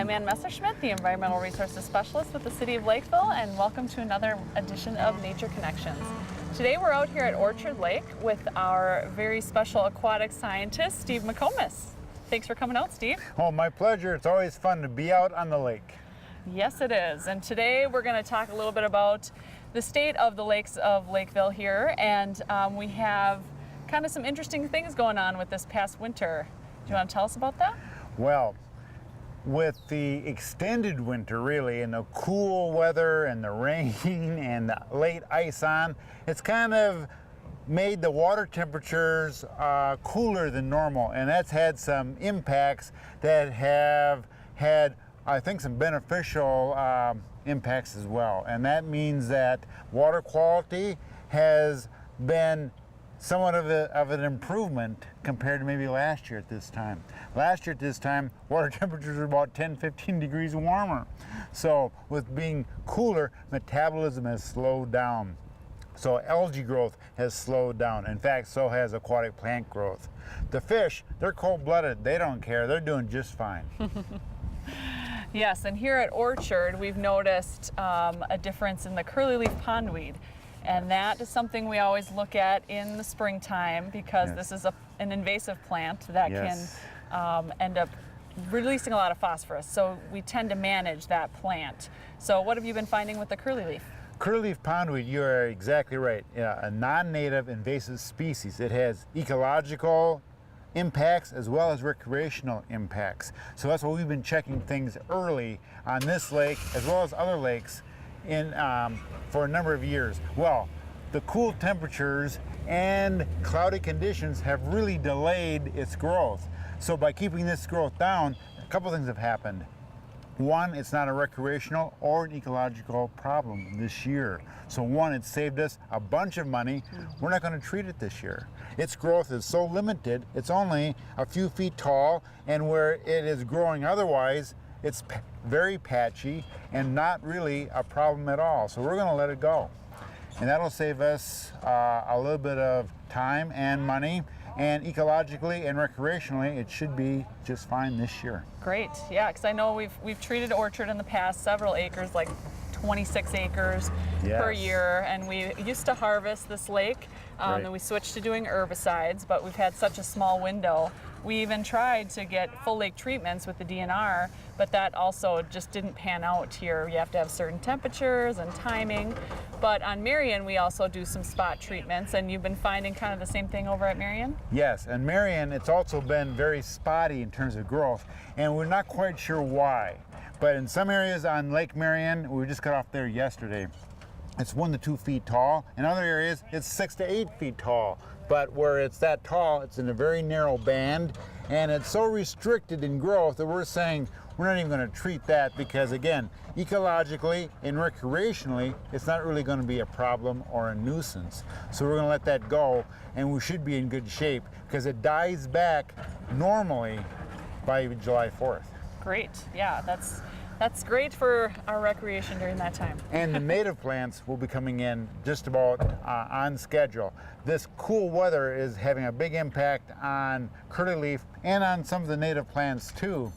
am Ann Messerschmidt, the Environmental Resources Specialist with the City of Lakeville, and welcome to another edition of Nature Connections. Today we're out here at Orchard Lake with our very special aquatic scientist, Steve McComas. Thanks for coming out, Steve. Oh, my pleasure. It's always fun to be out on the lake. Yes, it is. And today we're going to talk a little bit about the state of the lakes of Lakeville here, and we have kind of some interesting things going on with this past winter. Do you want to tell us about that? Well, with the extended winter, really, and the cool weather and the rain and the late ice on, it's kind of made the water temperatures cooler than normal, and that's had some impacts that have had, I think, some beneficial impacts as well. And that means that water quality has been somewhat of an improvement compared to maybe last year at this time. Last year at this time, water temperatures were about 10-15 degrees warmer. So with being cooler, metabolism has slowed down. So algae growth has slowed down. In fact, so has aquatic plant growth. The fish, they're cold-blooded. They don't care. They're doing just fine. Yes, and here at Orchard, we've noticed a difference in the curly-leaf pondweed. And that is something we always look at in the springtime because this is an invasive plant that can end up releasing a lot of phosphorus. So we tend to manage that plant. So what have you been finding with the curly-leaf? Curly-leaf pondweed, you are exactly right. A non-native invasive species. It has ecological impacts as well as recreational impacts. So that's why we've been checking things early on this lake as well as other lakes for a number of years. Well, the cool temperatures and cloudy conditions have really delayed its growth. So by keeping this growth down, a couple things have happened. One, it's not a recreational or an ecological problem this year. So one, it saved us a bunch of money. We're not going to treat it this year. Its growth is so limited, it's only a few feet tall, and where it is growing otherwise, it's very patchy and not really a problem at all. So we're going to let it go. And that'll save us a little bit of time and money. And ecologically and recreationally, it should be just fine this year. Great, yeah, because I know we've treated Orchard in the past, several acres, like 26 acres per year, and we used to harvest this lake, and we switched to doing herbicides, but we've had such a small window. We even tried to get full lake treatments with the DNR, but that also just didn't pan out here. You have to have certain temperatures and timing. But on Marion, we also do some spot treatments, and you've been finding kind of the same thing over at Marion? Yes, and Marion, it's also been very spotty in terms of growth, and we're not quite sure why. But in some areas on Lake Marion, we just got off there yesterday, it's 1 to 2 feet tall. In other areas, it's 6 to 8 feet tall. But where it's that tall, it's in a very narrow band, and it's so restricted in growth that we're saying we're not even going to treat that because, again, ecologically and recreationally, it's not really going to be a problem or a nuisance. So we're going to let that go, and we should be in good shape because it dies back normally by July 4th. Great, yeah, that's great for our recreation during that time. And the native plants will be coming in just about on schedule. This cool weather is having a big impact on curly-leaf and on some of the native plants too.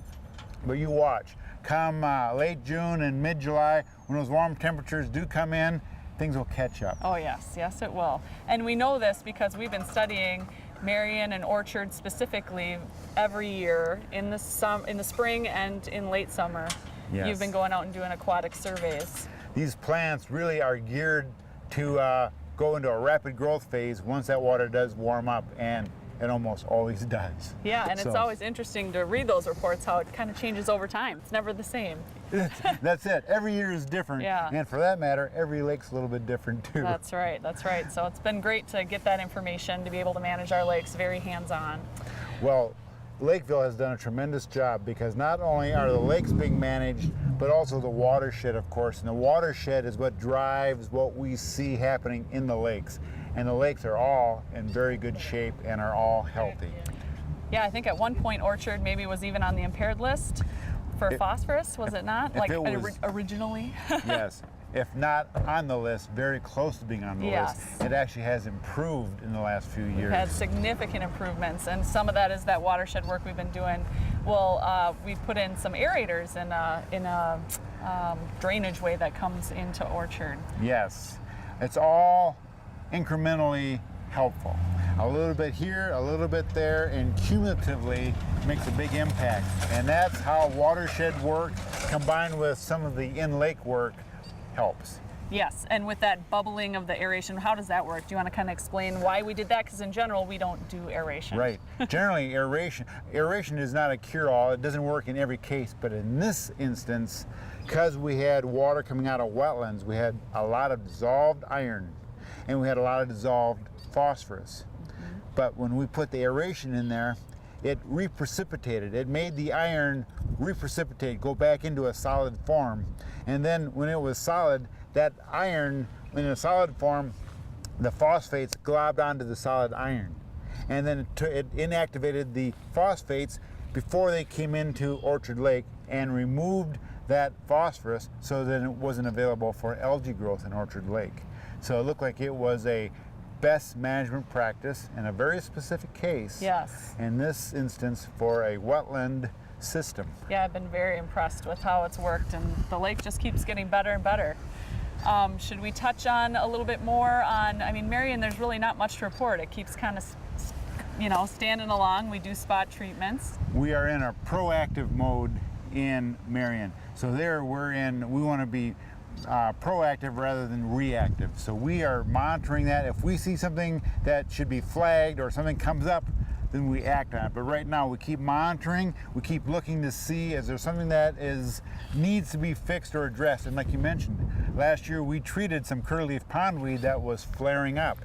But you watch, come late June and mid-July, when those warm temperatures do come in, things will catch up. Oh yes, yes it will. And we know this because we've been studying Marion and Orchard specifically every year in the spring and in late summer. Yes. You've been going out and doing aquatic surveys. These plants really are geared to go into a rapid growth phase once that water does warm up, and it almost always does. Yeah, and it's always interesting to read those reports, how it kind of changes over time. It's never the same. That's it. Every year is different. Yeah. And for that matter, every lake's a little bit different too. That's right, that's right. So it's been great to get that information, to be able to manage our lakes very hands-on. Well, Lakeville has done a tremendous job because not only are the lakes being managed, but also the watershed, of course. And the watershed is what drives what we see happening in the lakes. And the lakes are all in very good shape and are all healthy. Yeah, I think at one point Orchard maybe was even on the impaired list for phosphorus, was it not? Like originally? Yes. If not on the list, very close to being on the list. It actually has improved in the last few years. We've had significant improvements, and some of that is that watershed work we've been doing we put in some aerators in a drainage way that comes into orchard. Yes, it's all incrementally helpful. A little bit here, a little bit there, and cumulatively makes a big impact. And that's how watershed work combined with some of the in-lake work helps. Yes, and with that bubbling of the aeration, how does that work? Do you want to kind of explain why we did that? Because in general, we don't do aeration. Right. Generally, aeration is not a cure-all. It doesn't work in every case, but in this instance, because we had water coming out of wetlands, we had a lot of dissolved iron, and we had a lot of dissolved phosphorus. But when we put the aeration in there, it reprecipitated. It made the iron reprecipitate, go back into a solid form. And then when it was solid, that iron in a solid form, the phosphates globbed onto the solid iron. And then it inactivated the phosphates before they came into Orchard Lake and removed that phosphorus so that it wasn't available for algae growth in Orchard Lake. So it looked like it was a best management practice in a very specific case. Yes. In this instance, for a wetland system. Yeah, I've been very impressed with how it's worked, and the lake just keeps getting better and better. Should we touch on a little bit more on, I mean, Marion, there's really not much to report. It keeps kind of, standing along. We do spot treatments. We are in a proactive mode in Marion. So there we want to be proactive rather than reactive. So we are monitoring that. If we see something that should be flagged or something comes up, then we act on it. But right now we keep monitoring, we keep looking to see is there something that needs to be fixed or addressed. And like you mentioned, last year we treated some curlyleaf pondweed that was flaring up.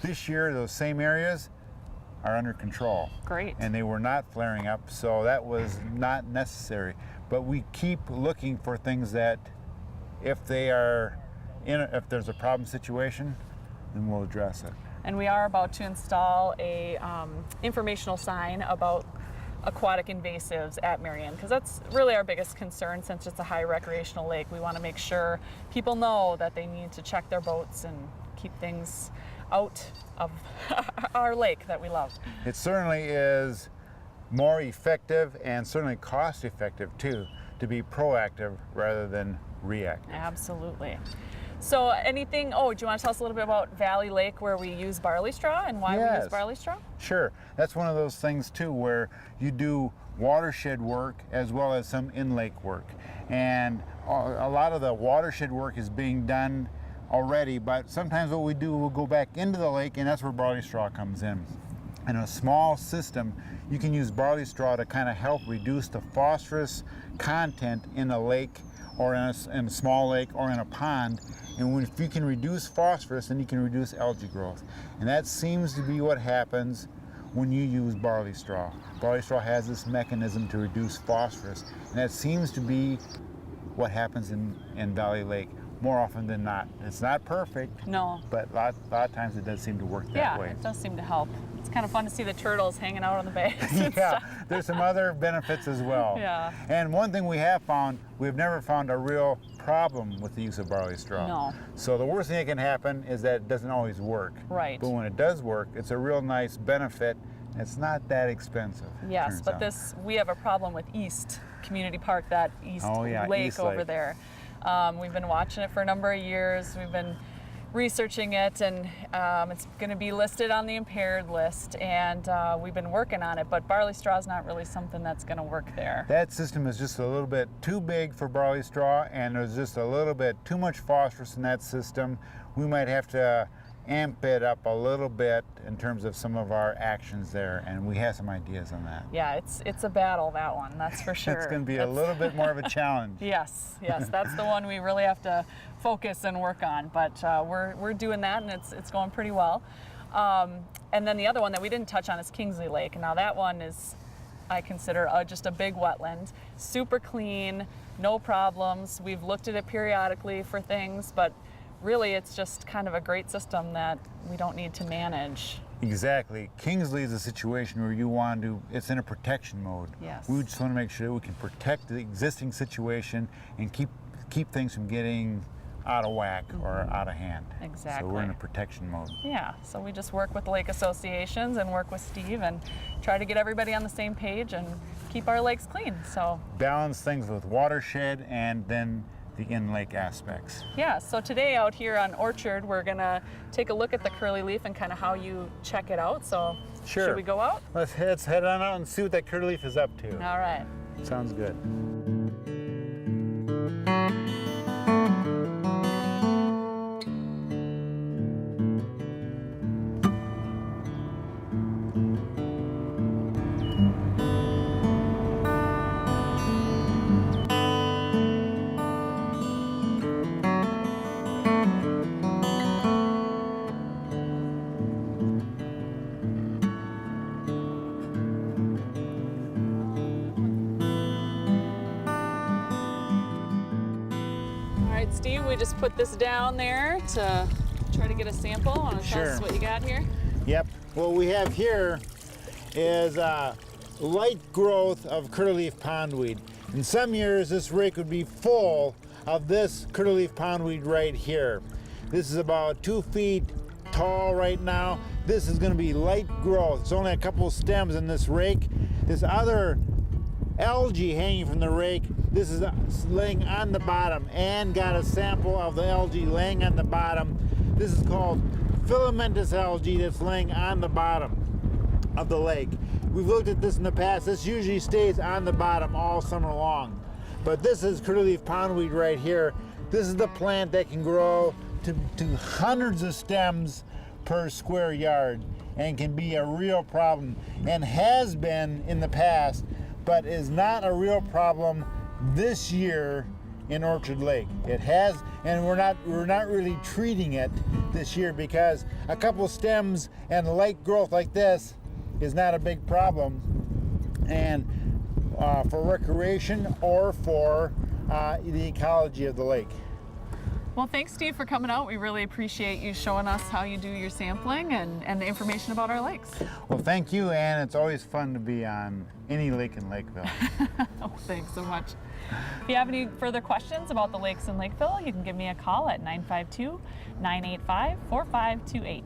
This year those same areas are under control. Great. And they were not flaring up, so that was not necessary. But we keep looking for things that if there's a problem situation, then we'll address it. And we are about to install a informational sign about aquatic invasives at Marion, because that's really our biggest concern since it's a high recreational lake. We want to make sure people know that they need to check their boats and keep things out of our lake that we love. It certainly is more effective and certainly cost effective too to be proactive rather than reactive. Absolutely. So anything, do you want to tell us a little bit about Valley Lake where we use barley straw and why we use barley straw? Sure. That's one of those things too where you do watershed work as well as some in-lake work. And a lot of the watershed work is being done already, but sometimes what we do, we'll go back into the lake, and that's where barley straw comes in. In a small system, you can use barley straw to kind of help reduce the phosphorus content in a lake or in a small lake or in a pond. And if you can reduce phosphorus, then you can reduce algae growth. And that seems to be what happens when you use barley straw. Barley straw has this mechanism to reduce phosphorus, and that seems to be what happens in Valley Lake more often than not. It's not perfect, no, but a lot of times it does seem to work that way. Yeah, it does seem to help. It's kind of fun to see the turtles hanging out on the banks. Yeah, there's some other benefits as well. Yeah. And one thing we have found, we've never found a real problem with the use of barley straw. No. So the worst thing that can happen is that it doesn't always work. Right. But when it does work, it's a real nice benefit. It's not that expensive. Yes, but we have a problem with East Community Park, that East Lake East over Lake. There. We've been watching it for a number of years. We've been researching it, and it's going to be listed on the impaired list, and we've been working on it, but barley straw is not really something that's going to work there. That system is just a little bit too big for barley straw, and there's just a little bit too much phosphorus in that system. We might have to amp it up a little bit in terms of some of our actions there, and we have some ideas on that. Yeah, it's a battle, that one, that's for sure. It's going to be a little bit more of a challenge. Yes, that's the one we really have to focus and work on, but we're doing that, and it's going pretty well. And then the other one that we didn't touch on is Kingsley Lake. Now that one is, I consider, just a big wetland, super clean, no problems. We've looked at it periodically for things, but really it's just kind of a great system that we don't need to manage. Exactly. Kingsley is a situation where it's in a protection mode. Yes. We just want to make sure we can protect the existing situation and keep things from getting out of whack or out of hand. Exactly. So we're in a protection mode. Yeah, so we just work with lake associations and work with Steve and try to get everybody on the same page and keep our lakes clean. So balance things with watershed and then the in-lake aspects. Yeah, so today out here on Orchard, we're gonna take a look at the curly leaf and kind of how you check it out. So sure. Should we go out? Let's head on out and see what that curly leaf is up to. All right. Sounds good. Steve, we just put this down there to try to get a sample. Want to tell us what you got here? Yep. What we have here is light growth of curly-leaf pondweed. In some years, this rake would be full of this curly-leaf pondweed right here. This is about 2 feet tall right now. This is going to be light growth. There's only a couple of stems in this rake. This other algae hanging from the rake, this is laying on the bottom, and got a sample of the algae laying on the bottom. This is called filamentous algae that's laying on the bottom of the lake. We've looked at this in the past. This usually stays on the bottom all summer long. But this is curly-leaf pondweed right here. This is the plant that can grow to hundreds of stems per square yard and can be a real problem, and has been in the past, but is not a real problem this year in Orchard Lake. It has, and we're not really treating it this year because a couple stems and light growth like this is not a big problem, and for recreation or for the ecology of the lake. Well, thanks, Steve, for coming out. We really appreciate you showing us how you do your sampling and the information about our lakes. Well, thank you, Ann. It's always fun to be on any lake in Lakeville. Oh, thanks so much. If you have any further questions about the lakes in Lakeville, you can give me a call at 952-985-4528.